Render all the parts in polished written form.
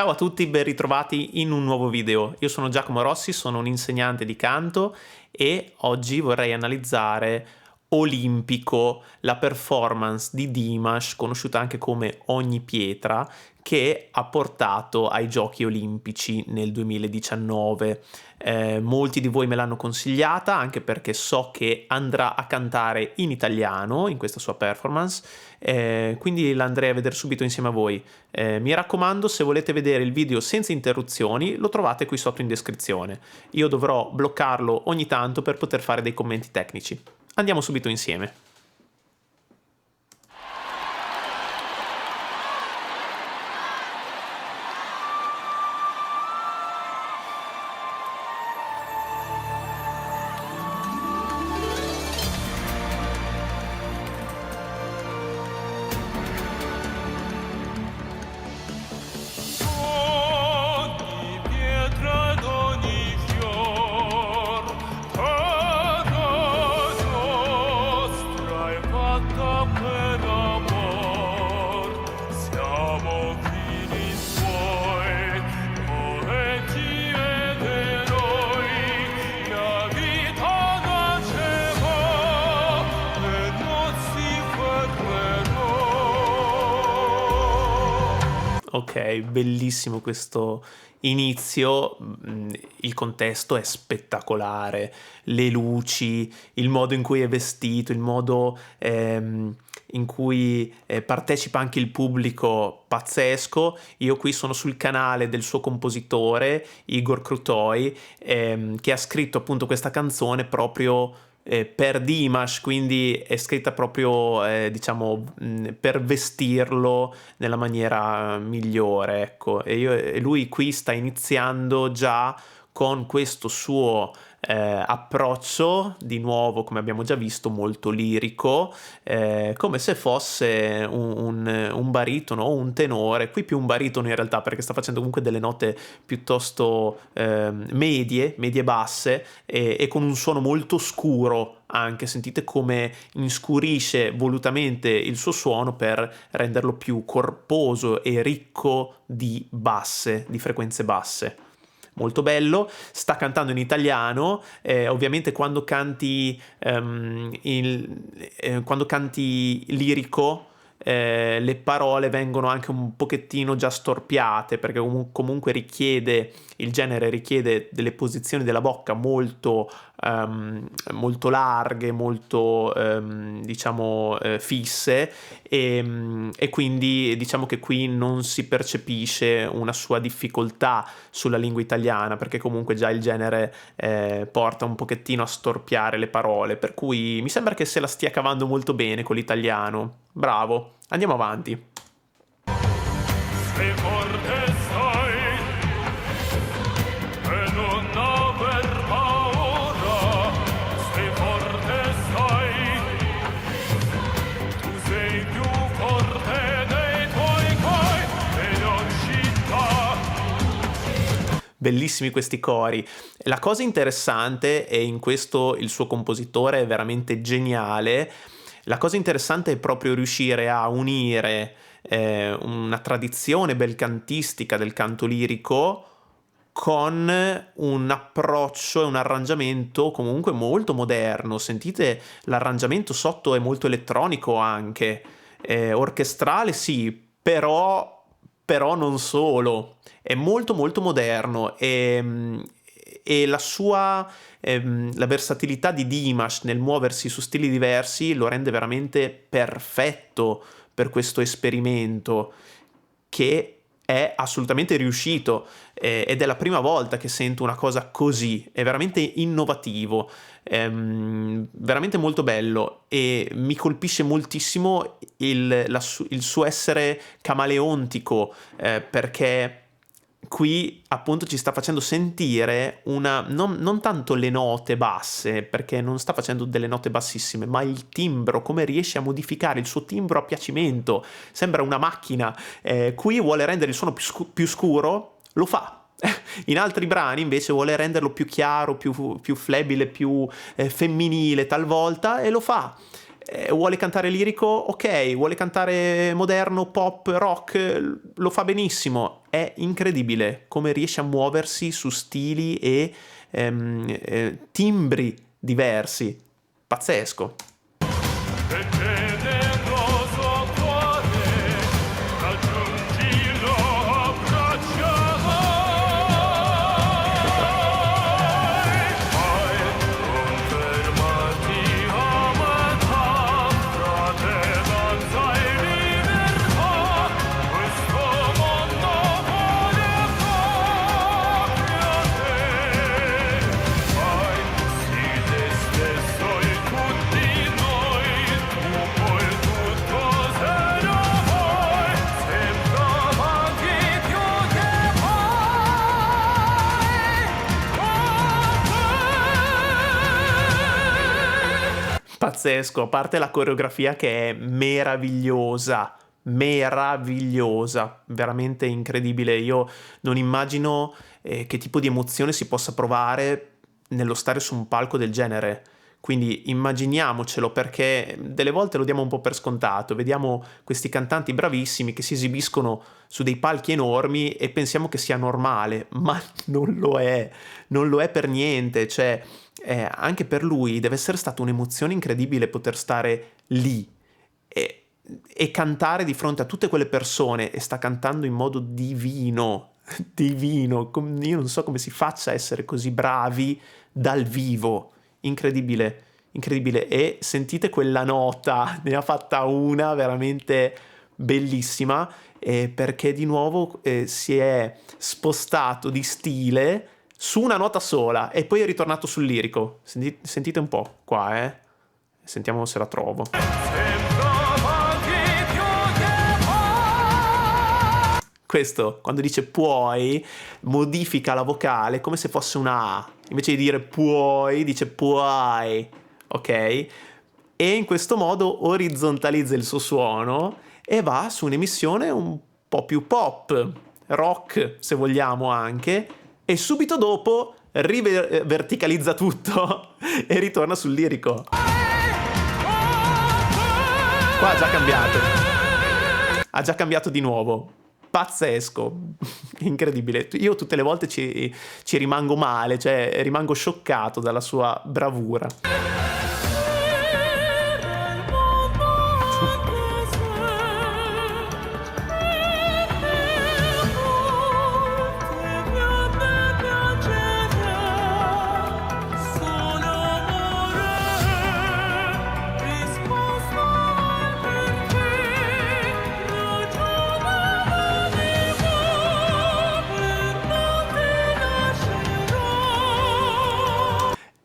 Ciao a tutti, ben ritrovati in un nuovo video. Io sono Giacomo Rossi, sono un insegnante di canto e oggi vorrei analizzare Olimpico, la performance di Dimash, conosciuta anche come Ogni Pietra, che ha portato ai Giochi Olimpici nel 2019. Molti di voi me l'hanno consigliata anche perché so che andrà a cantare in italiano in questa sua performance, quindi la andrei a vedere subito insieme a voi. Mi raccomando, se volete vedere il video senza interruzioni lo trovate qui sotto in descrizione. Io dovrò bloccarlo ogni tanto per poter fare dei commenti tecnici. Andiamo subito insieme. Ok, bellissimo questo inizio, il contesto è spettacolare, le luci, il modo in cui è vestito, il modo in cui partecipa anche il pubblico, pazzesco. Io qui sono sul canale del suo compositore, Igor Krutoy, che ha scritto appunto questa canzone proprio per Dimash, quindi è scritta proprio diciamo per vestirlo nella maniera migliore, ecco. E lui qui sta iniziando già con questo suo approccio, di nuovo come abbiamo già visto, molto lirico, come se fosse un baritono o un tenore, qui più un baritono in realtà perché sta facendo comunque delle note piuttosto medie basse e con un suono molto scuro anche. Sentite come inscurisce volutamente il suo suono per renderlo più corposo e ricco di basse, di frequenze basse. Molto bello, sta cantando in italiano, ovviamente quando canti lirico le parole vengono anche un pochettino già storpiate perché comunque il genere richiede delle posizioni della bocca molto larghe, molto diciamo fisse e quindi diciamo che qui non si percepisce una sua difficoltà sulla lingua italiana perché comunque già il genere porta un pochettino a storpiare le parole, per cui mi sembra che se la stia cavando molto bene con l'italiano. Bravo, andiamo avanti. Sei forte sei e non aver paura, sei forte sei, tu sei più forte dei tuoi coi e non città. Bellissimi questi cori. La cosa interessante, e in questo il suo compositore è veramente geniale, la cosa interessante è proprio riuscire a unire una tradizione belcantistica del canto lirico con un approccio e un arrangiamento comunque molto moderno. Sentite, l'arrangiamento sotto è molto elettronico anche, orchestrale sì, però non solo, è molto molto moderno e la versatilità di Dimash nel muoversi su stili diversi lo rende veramente perfetto per questo esperimento che è assolutamente riuscito ed è la prima volta che sento una cosa così, è veramente innovativo, veramente molto bello e mi colpisce moltissimo il suo essere camaleontico, perché qui appunto ci sta facendo sentire non tanto le note basse, perché non sta facendo delle note bassissime, ma il timbro, come riesce a modificare il suo timbro a piacimento, sembra una macchina. Qui vuole rendere il suono più scuro, lo fa. In altri brani invece vuole renderlo più chiaro, più flebile, più femminile talvolta, e lo fa. Vuole cantare lirico? Ok. Vuole cantare moderno, pop, rock? Lo fa benissimo. È incredibile come riesce a muoversi su stili e timbri diversi. Pazzesco. E generoso cuore, raggiungilo, abbraccialo. Vai, non fermati, amata, fratellanza e libertà. Questo mondo vuole proprio a te. Vai, sii te stesso e tutti noi, tu puoi tutto se lo vuoi, sempre avanti più che mai. Pazzesco, a parte la coreografia che è meravigliosa, meravigliosa, veramente incredibile. Io non immagino che tipo di emozione si possa provare nello stare su un palco del genere. Quindi immaginiamocelo, perché delle volte lo diamo un po' per scontato, vediamo questi cantanti bravissimi che si esibiscono su dei palchi enormi e pensiamo che sia normale, ma non lo è, non lo è per niente. Cioè, anche per lui deve essere stata un'emozione incredibile poter stare lì e cantare di fronte a tutte quelle persone, e sta cantando in modo divino, divino. Io non so come si faccia a essere così bravi dal vivo. Incredibile, incredibile. E sentite quella nota, ne ha fatta una veramente bellissima, perché di nuovo si è spostato di stile su una nota sola e poi è ritornato sul lirico. Sentite un po' qua, sentiamo se la trovo. Questo, quando dice puoi, modifica la vocale come se fosse una A. Invece di dire puoi, dice puoi, ok? E in questo modo orizzontalizza il suo suono e va su un'emissione un po' più pop, rock se vogliamo anche, e subito dopo verticalizza tutto e ritorna sul lirico. Qua ha già cambiato. Ha già cambiato di nuovo. Pazzesco, incredibile. Io tutte le volte ci rimango male, cioè rimango scioccato dalla sua bravura.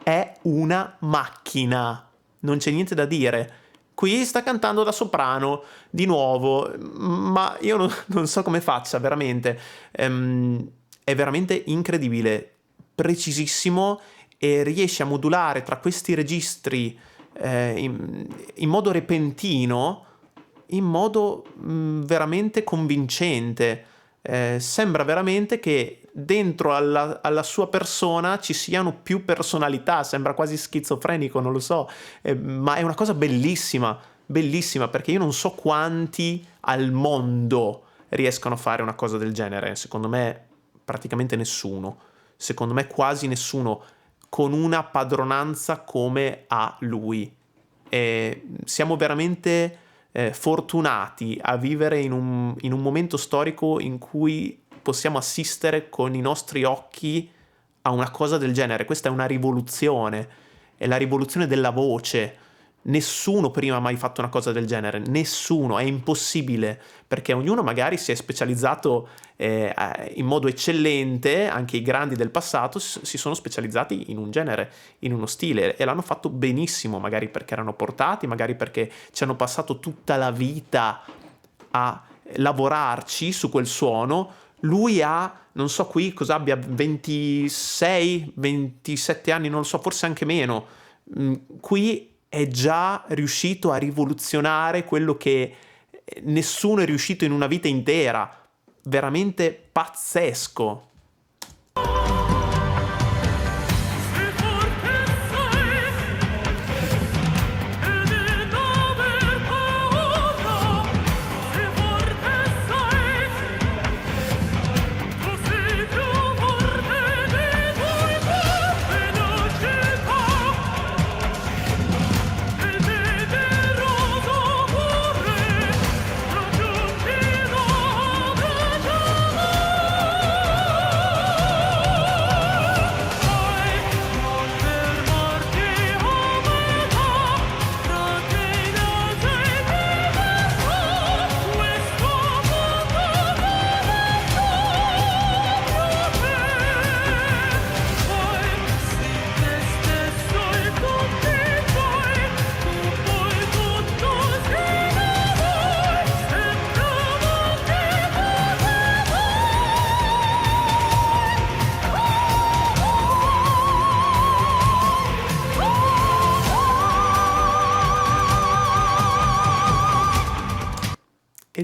È una macchina, non c'è niente da dire. Qui sta cantando da soprano di nuovo, ma io non so come faccia, veramente. È veramente incredibile, precisissimo, e riesce a modulare tra questi registri in modo repentino, in modo veramente convincente. Sembra veramente che dentro alla sua persona ci siano più personalità, sembra quasi schizofrenico, non lo so, ma è una cosa bellissima, bellissima, perché io non so quanti al mondo riescono a fare una cosa del genere. Secondo me praticamente nessuno, secondo me quasi nessuno, con una padronanza come ha lui. E siamo veramente fortunati a vivere in un momento storico in cui possiamo assistere con i nostri occhi a una cosa del genere. Questa è una rivoluzione, è la rivoluzione della voce. Nessuno prima ha mai fatto una cosa del genere, nessuno, è impossibile, perché ognuno magari si è specializzato in modo eccellente. Anche i grandi del passato si sono specializzati in un genere, in uno stile, e l'hanno fatto benissimo, magari perché erano portati, magari perché ci hanno passato tutta la vita a lavorarci su quel suono. Lui ha, non so qui cosa abbia, 26, 27 anni, non lo so, forse anche meno. Qui è già riuscito a rivoluzionare quello che nessuno è riuscito in una vita intera. Veramente pazzesco. Se forte sei ed è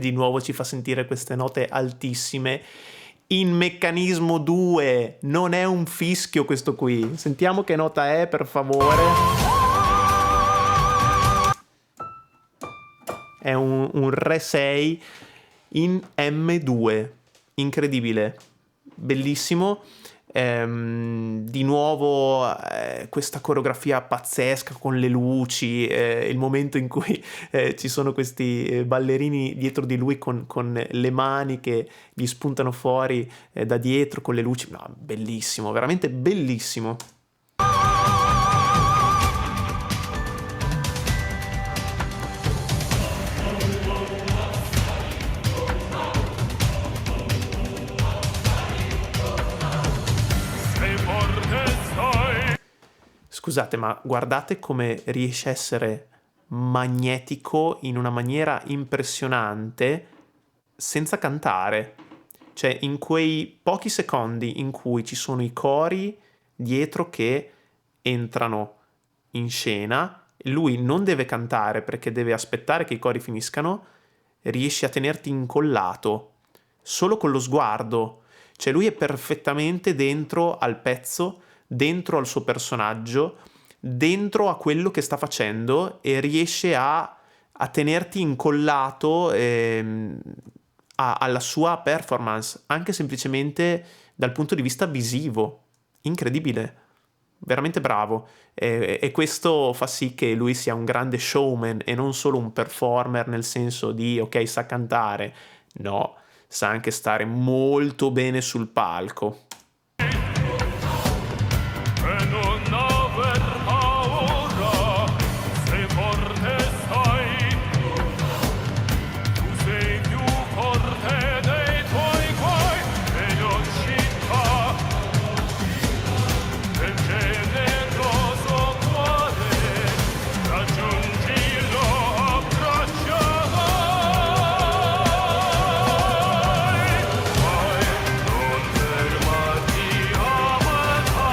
di nuovo ci fa sentire queste note altissime in Meccanismo 2. Non è un fischio questo qui. Sentiamo che nota è, per favore. È un Re 6 in M2. Incredibile, bellissimo. Di nuovo questa coreografia pazzesca con le luci, il momento in cui ci sono questi ballerini dietro di lui con le mani che gli spuntano fuori da dietro con le luci. No, bellissimo, veramente bellissimo. sei forte stai. Scusate, ma guardate come riesce a essere magnetico in una maniera impressionante senza cantare. Cioè, in quei pochi secondi in cui ci sono i cori dietro che entrano in scena, lui non deve cantare perché deve aspettare che i cori finiscano, riesce a tenerti incollato solo con lo sguardo. Cioè, lui è perfettamente dentro al pezzo, dentro al suo personaggio, dentro a quello che sta facendo e riesce a tenerti incollato alla sua performance, anche semplicemente dal punto di vista visivo. Incredibile, veramente bravo. E questo fa sì che lui sia un grande showman e non solo un performer nel senso di ok, sa cantare, no, sa anche stare molto bene sul palco. E non aver paura, sei forte stai. Tu sei più forte dei tuoi guai e non città. Del generoso cuore raggiungilo, abbracciarai. Vai, non fermarti a metà,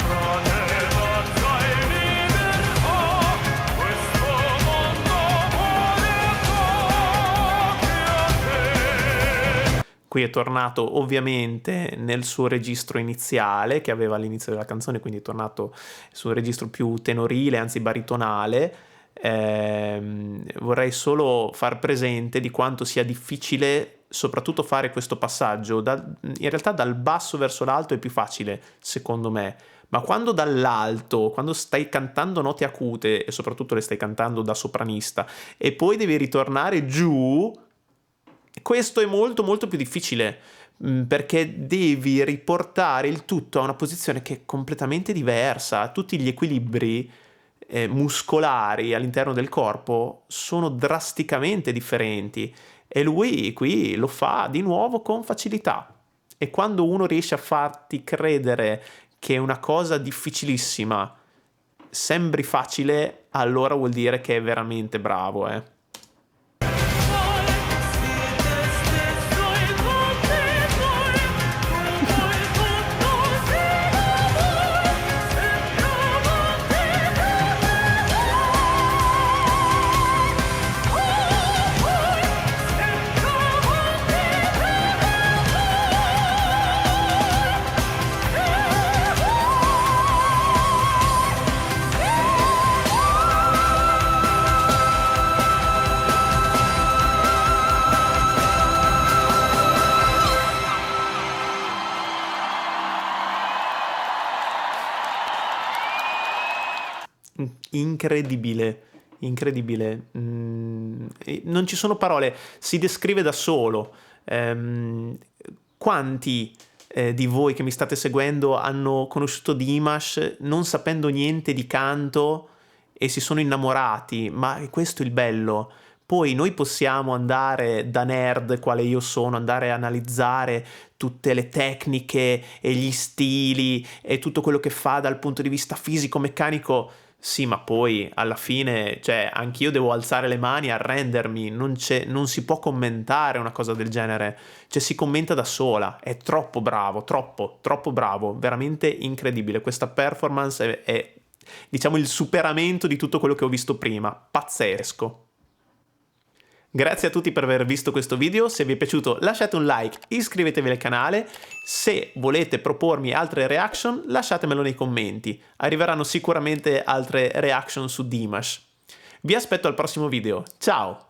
fratello, sai libertà. Questo mondo vuole proprio te. Qui è tornato ovviamente nel suo registro iniziale che aveva all'inizio della canzone, quindi è tornato sul registro più tenorile, anzi baritonale. Vorrei solo far presente di quanto sia difficile soprattutto fare questo passaggio. In realtà dal basso verso l'alto è più facile, secondo me, ma quando dall'alto, quando stai cantando note acute e soprattutto le stai cantando da sopranista e poi devi ritornare giù, questo è molto molto più difficile, perché devi riportare il tutto a una posizione che è completamente diversa. Tutti gli equilibri muscolari all'interno del corpo sono drasticamente differenti e lui qui lo fa di nuovo con facilità. E quando uno riesce a farti credere che una cosa difficilissima sembri facile, allora vuol dire che è veramente bravo, Incredibile, incredibile. Non ci sono parole, si descrive da solo. Quanti di voi che mi state seguendo hanno conosciuto Dimash non sapendo niente di canto e si sono innamorati? Ma questo è il bello. Poi noi possiamo andare da nerd, quale io sono, andare a analizzare tutte le tecniche e gli stili e tutto quello che fa dal punto di vista fisico-meccanico. Sì, ma poi alla fine, cioè, anch'io devo alzare le mani e arrendermi, non si può commentare una cosa del genere, cioè si commenta da sola, è troppo bravo, troppo bravo, veramente incredibile. Questa performance è, diciamo, il superamento di tutto quello che ho visto prima, pazzesco. Grazie a tutti per aver visto questo video, se vi è piaciuto lasciate un like, iscrivetevi al canale, se volete propormi altre reaction lasciatemelo nei commenti, arriveranno sicuramente altre reaction su Dimash. Vi aspetto al prossimo video, ciao!